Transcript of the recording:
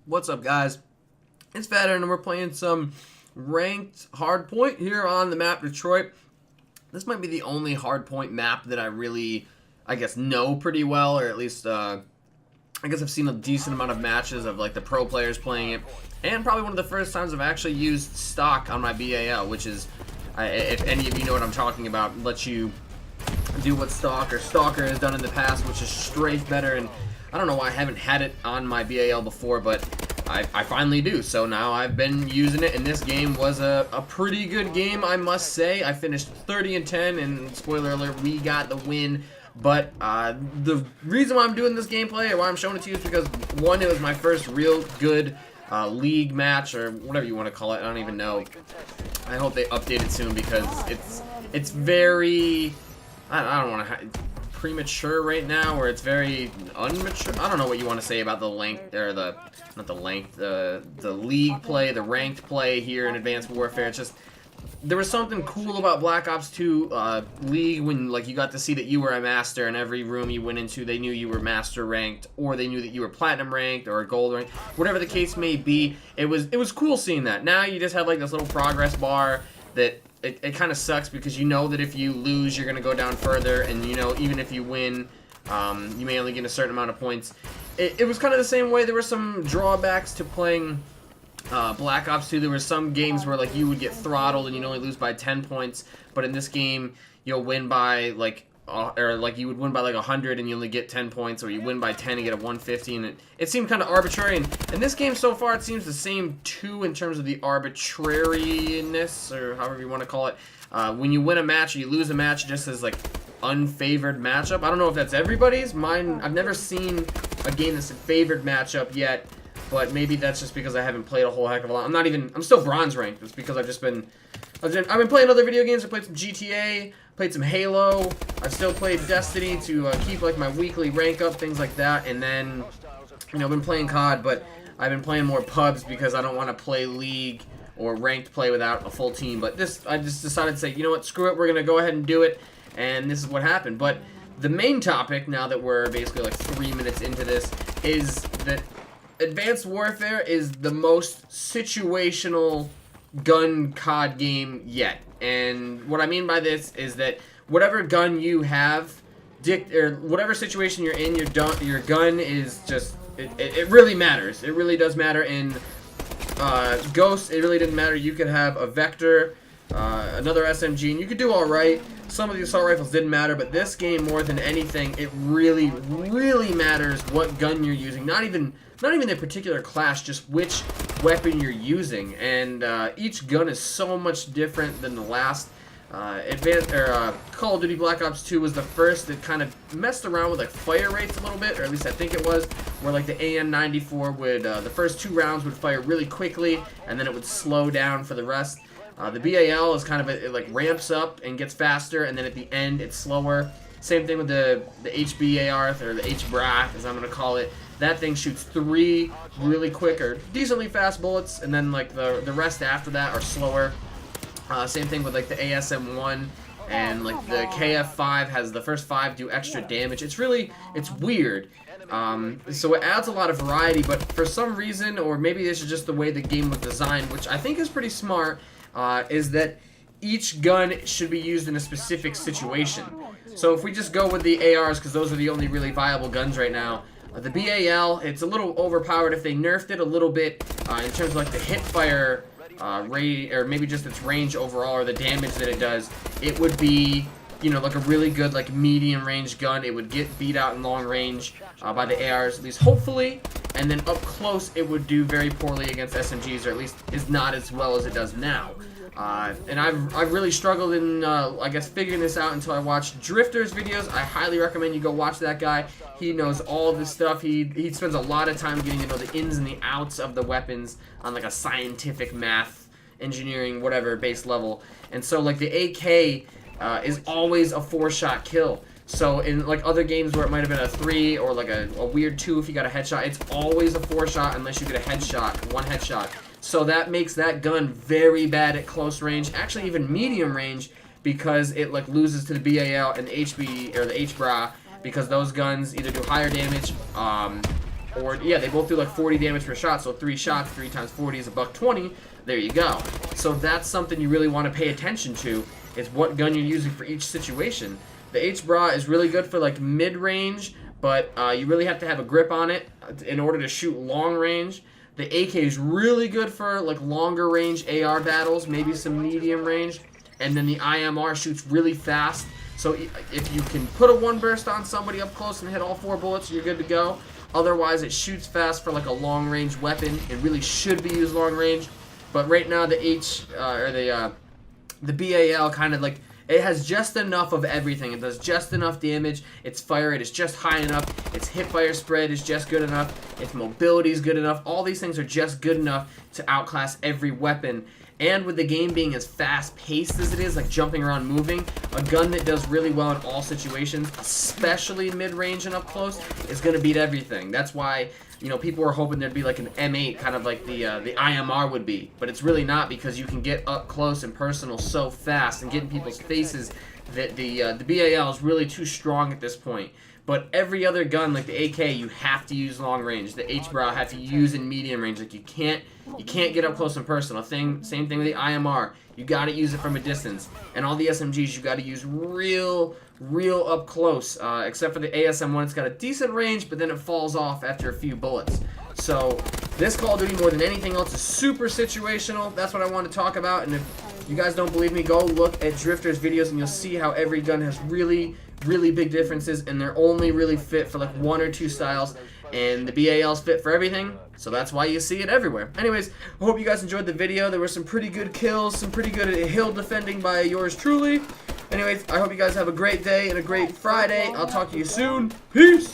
What's up, guys? It's Veteran, and we're playing some ranked hardpoint here on the map Detroit. This might be the only hardpoint map that I really, know pretty well, or at least, I guess I've seen a decent amount of matches of, like, the pro players playing it, and probably one of the first times I've actually used stock on my BAL, which is, if any of you know what I'm talking about, lets you do what stock or stalker has done in the past, which is strafe better. And I don't know why I haven't had it on my BAL before, but I finally do. So now I've been using it, and this game was a pretty good game, I must say. I finished 30-10, and spoiler alert, we got the win. But the reason why I'm doing this gameplay, or why I'm showing it to you, is because, one, it was my first real good league match, or whatever you want to call it. I don't even know. I hope they update it soon, because it's very... I don't want to premature right now, or it's very unmature. I don't know what you want to say about the length, or not the length, the league play, the ranked play here in Advanced Warfare. It's just, there was something cool about Black Ops 2 League when, like, you got to see that you were a master, and every room you went into, they knew you were master ranked, or they knew that you were platinum ranked or gold ranked, whatever the case may be. It was cool seeing that. Now you just have like this little progress bar that. It kind of sucks, because you know that if you lose, you're going to go down further, and you know, even if you win, you may only get a certain amount of points. It was kind of the same way. There were some drawbacks to playing Black Ops 2. There were some games where, like, you would get throttled and you'd only lose by 10 points, but in this game, you'll win by, like, you would win by like 100 and you only get 10 points, or you win by 10 and get a 150, and it seemed kind of arbitrary. And in this game so far, it seems the same too, in terms of the arbitrariness, or however you want to call it. When you win a match or you lose a match, it just says like unfavored matchup. I don't know if that's everybody's. Mine, I've never seen a game that's a favored matchup yet, but maybe that's just because I haven't played a whole heck of a lot. I'm still bronze ranked. It's because I've been playing other video games. I played some GTA, played some Halo. I've still played Destiny to keep like my weekly rank up, things like that. And then, you know, I've been playing COD, but I've been playing more pubs because I don't want to play League or ranked play without a full team. But I just decided to say, you know what, screw it, we're gonna go ahead and do it. And this is what happened. But the main topic, now that we're basically like 3 minutes into this, is that Advanced Warfare is the most situational gun COD game yet. And what I mean by this is that whatever gun you have, or whatever situation you're in, your gun is just, it really matters. It really does matter. In Ghost, it really didn't matter. You could have a Vector, another SMG, and you could do alright. Some of the assault rifles didn't matter, but this game, more than anything, it really, really matters what gun you're using. Not even the particular class, just which weapon you're using. And each gun is so much different than the last. Call of Duty Black Ops 2 was the first that kind of messed around with like fire rates a little bit, or at least I think it was, where like the AN-94 would, the first 2 rounds would fire really quickly, and then it would slow down for the rest. The BAL is kind of, it like ramps up and gets faster, and then at the end it's slower. Same thing with the HBAR, or the HBRA, as I'm going to call it. That thing shoots 3 really quick or decently fast bullets, and then like the rest after that are slower. Same thing with like the ASM-1, and like the KF-5 has the first 5 do extra damage. It's weird. So it adds a lot of variety, but for some reason, or maybe this is just the way the game was designed, which I think is pretty smart, is that each gun should be used in a specific situation. So if we just go with the ARs, because those are the only really viable guns right now, the BAL, it's a little overpowered. If they nerfed it a little bit in terms of like the hip fire rate, or maybe just its range overall, or the damage that it does, it would be, you know, like a really good like medium range gun. It would get beat out in long range by the ARs, at least hopefully, and then up close it would do very poorly against SMGs, or at least is not as well as it does now. And I've really struggled in, I guess, figuring this out until I watched Drifter's videos. I highly recommend you go watch that guy. He knows all of this stuff. He spends a lot of time getting to know the ins and the outs of the weapons on like a scientific math, engineering, whatever, base level. And so like the AK is always a 4-shot kill. So in like other games where it might have been a 3 or like a weird 2 if you got a headshot, it's always a 4-shot unless you get a headshot, 1 headshot. So that makes that gun very bad at close range, actually even medium range, because it like loses to the BAL and the HB or the HBRA, because those guns either do higher damage, or yeah, they both do like 40 damage per shot, so 3 shots, 3 times 40 is $120. There you go. So that's something you really want to pay attention to, is what gun you're using for each situation. The H-Bra is really good for like mid-range, but you really have to have a grip on it in order to shoot long range. The AK is really good for like longer range AR battles, maybe some medium range. And then the IMR shoots really fast. So if you can put a 1 burst on somebody up close and hit all 4 bullets, you're good to go. Otherwise, it shoots fast for like a long range weapon. It really should be used long range. But right now the BAL kind of like, it has just enough of everything. It does just enough damage. Its fire rate is just high enough. Its hip fire spread is just good enough. Its mobility is good enough. All these things are just good enough to outclass every weapon. And with the game being as fast-paced as it is, like jumping around, moving, a gun that does really well in all situations, especially mid-range and up close, is going to beat everything. That's why, you know, people were hoping there'd be like an M8, kind of like the IMR would be. But it's really not, because you can get up close and personal so fast and get in people's faces that the BAL is really too strong at this point. But every other gun, like the AK, you have to use long range. The H-Bra have to use in medium range. Like you can't get up close and personal. Same thing with the IMR. You got to use it from a distance. And all the SMGs, you got to use real up close. Except for the ASM1, it's got a decent range, but then it falls off after a few bullets. So this Call of Duty, more than anything else, is super situational. That's what I want to talk about. And if you guys don't believe me, go look at Drifter's videos and you'll see how every gun has really big differences, and they're only really fit for like 1 or 2 styles, and the BAL's fit for everything, so that's why you see it everywhere. Anyways, I hope you guys enjoyed the video. There were some pretty good kills, some pretty good hill defending by yours truly. Anyways, I hope you guys have a great day and a great Friday. I'll talk to you soon. Peace!